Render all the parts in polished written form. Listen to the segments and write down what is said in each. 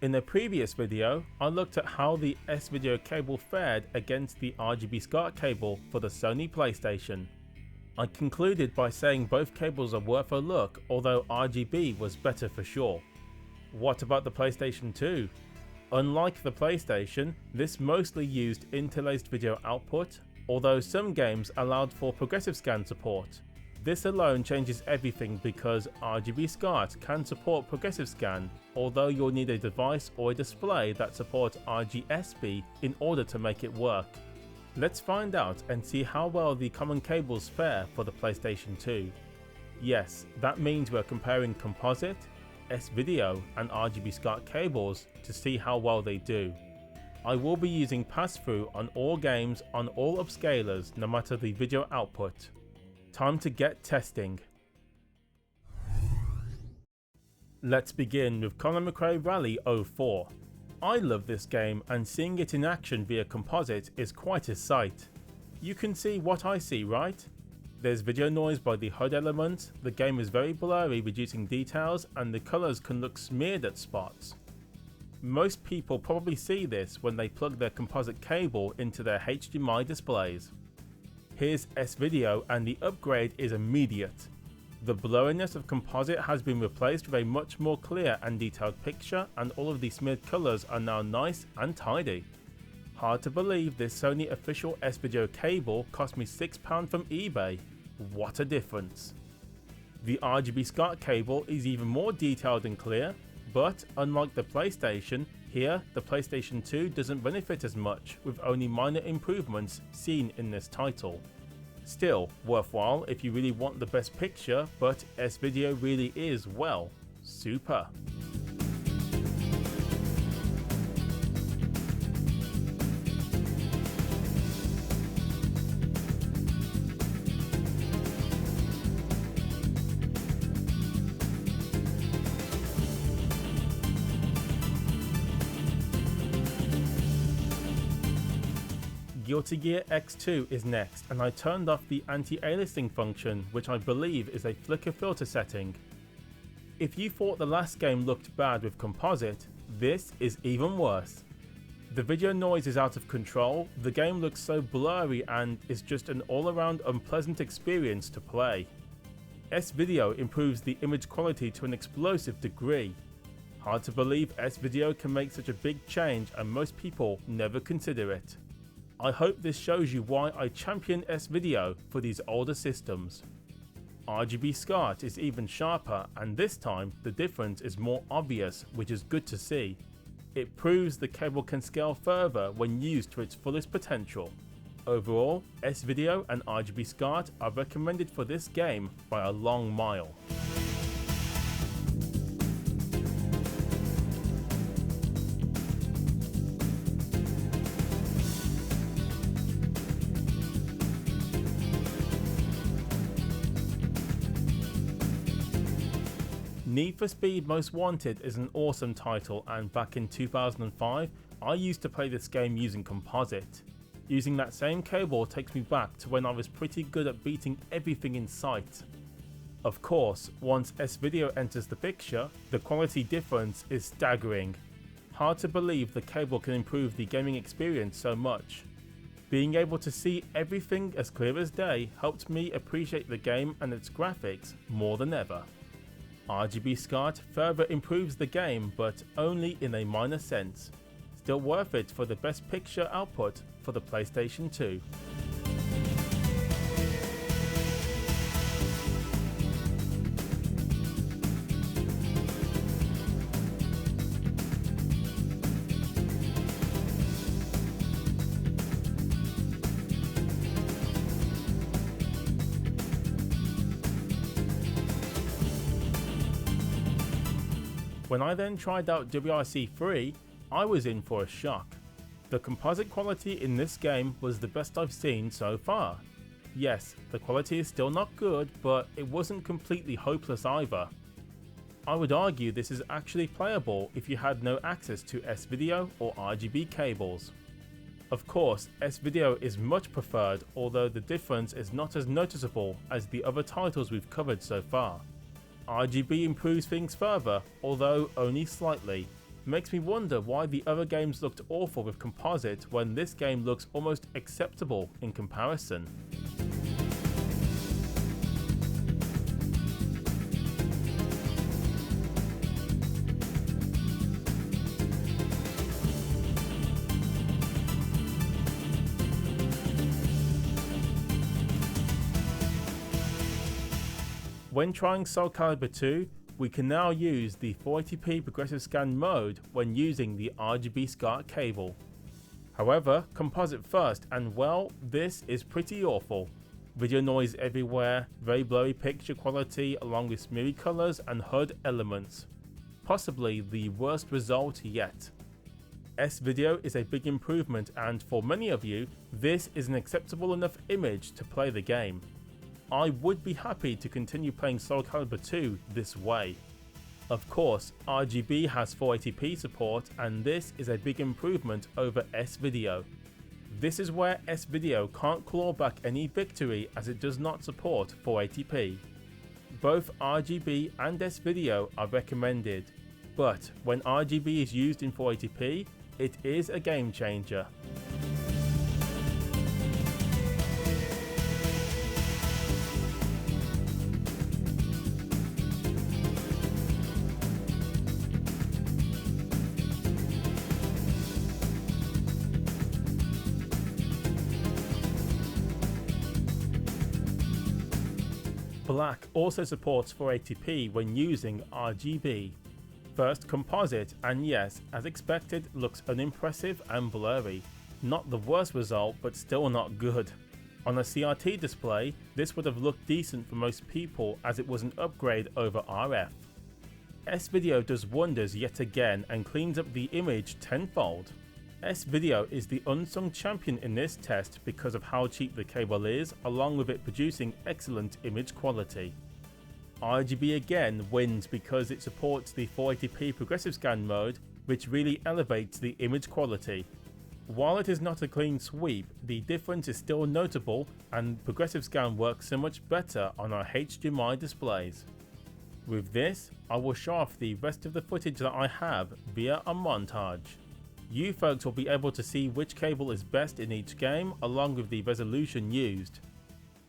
In a previous video, I looked at how the S-Video cable fared against the RGB SCART cable for the Sony PlayStation. I concluded by saying both cables are worth a look, although RGB was better for sure. What about the PlayStation 2? Unlike the PlayStation, this mostly used interlaced video output, although some games allowed for progressive scan support. This alone changes everything because RGB SCART can support progressive scan, although you'll need a device or a display that supports RGSB in order to make it work. Let's find out and see how well the common cables fare for the PlayStation 2. Yes, that means we're comparing Composite, S-Video and RGB SCART cables to see how well they do. I will be using pass-through on all games on all upscalers no matter the video output. Time to get testing. Let's begin with Colin McRae Rally 04. I love this game and seeing it in action via Composite is quite a sight. You can see what I see, right? There's video noise by the HUD elements, the game is very blurry reducing details and the colours can look smeared at spots. Most people probably see this when they plug their Composite cable into their HDMI displays. Here's S-Video and the upgrade is immediate. The blurriness of Composite has been replaced with a much more clear and detailed picture and all of the smeared colours are now nice and tidy. Hard to believe this Sony official S-Video cable cost me £6 from eBay. What a difference. The RGB SCART cable is even more detailed and clear, but unlike the PlayStation, here the PlayStation 2 doesn't benefit as much with only minor improvements seen in this title. Still, worthwhile if you really want the best picture, but S-Video really is, well, super. Guilty Gear X2 is next and I turned off the anti-aliasing function, which I believe is a flicker filter setting. If you thought the last game looked bad with Composite, this is even worse. The video noise is out of control, the game looks so blurry and is just an all-around unpleasant experience to play. S-Video improves the image quality to an explosive degree. Hard to believe S-Video can make such a big change and most people never consider it. I hope this shows you why I champion S-Video for these older systems. RGB SCART is even sharper and this time the difference is more obvious, which is good to see. It proves the cable can scale further when used to its fullest potential. Overall, S-Video and RGB SCART are recommended for this game by a long mile. Need for Speed Most Wanted is an awesome title and back in 2005 I used to play this game using Composite. Using that same cable takes me back to when I was pretty good at beating everything in sight. Of course, once S-Video enters the picture, the quality difference is staggering. Hard to believe the cable can improve the gaming experience so much. Being able to see everything as clear as day helped me appreciate the game and its graphics more than ever. RGB SCART further improves the game, but only in a minor sense. Still worth it for the best picture output for the PlayStation 2. When I then tried out WRC3, I was in for a shock. The composite quality in this game was the best I've seen so far. Yes, the quality is still not good, but it wasn't completely hopeless either. I would argue this is actually playable if you had no access to S-Video or RGB cables. Of course, S-Video is much preferred, although the difference is not as noticeable as the other titles we've covered so far. RGB improves things further, although only slightly. Makes me wonder why the other games looked awful with Composite when this game looks almost acceptable in comparison. When trying Soulcalibur II, we can now use the 480p progressive scan mode when using the RGB SCART cable. However, Composite first, and well, this is pretty awful. Video noise everywhere, very blurry picture quality along with smeary colours and HUD elements. Possibly the worst result yet. S-Video is a big improvement, and for many of you, this is an acceptable enough image to play the game. I would be happy to continue playing Soulcalibur II this way. Of course, RGB has 480p support, and this is a big improvement over S-Video. This is where S-Video can't claw back any victory as it does not support 480p. Both RGB and S-Video are recommended, but when RGB is used in 480p, it is a game changer. Black also supports 480p when using RGB. First, Composite, and yes, as expected, looks unimpressive and blurry. Not the worst result, but still not good. On a CRT display, this would have looked decent for most people as it was an upgrade over RF. S-Video does wonders yet again and cleans up the image tenfold. S-Video is the unsung champion in this test because of how cheap the cable is, along with it producing excellent image quality. RGB again wins because it supports the 480p progressive scan mode, which really elevates the image quality. While it is not a clean sweep, the difference is still notable, and progressive scan works so much better on our HDMI displays. With this, I will show off the rest of the footage that I have via a montage. You folks will be able to see which cable is best in each game along with the resolution used.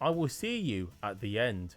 I will see you at the end.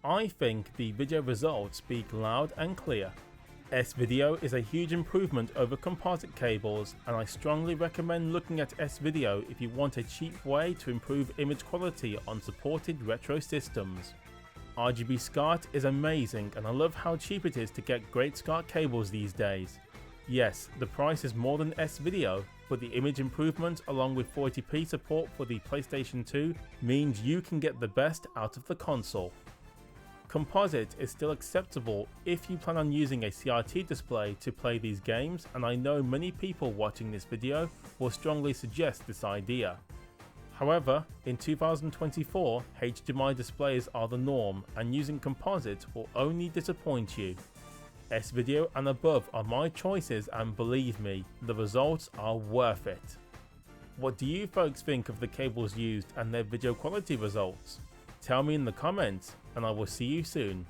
I think the video results speak loud and clear. S-Video is a huge improvement over composite cables, and I strongly recommend looking at S-Video if you want a cheap way to improve image quality on supported retro systems. RGB SCART is amazing, and I love how cheap it is to get great SCART cables these days. Yes, the price is more than S-Video, but the image improvement along with 480p support for the PlayStation 2 means you can get the best out of the console. Composite is still acceptable if you plan on using a CRT display to play these games, and I know many people watching this video will strongly suggest this idea. However, in 2024, HDMI displays are the norm, and using composite will only disappoint you. S-Video and above are my choices, and believe me, the results are worth it. What do you folks think of the cables used and their video quality results? Tell me in the comments, and I will see you soon.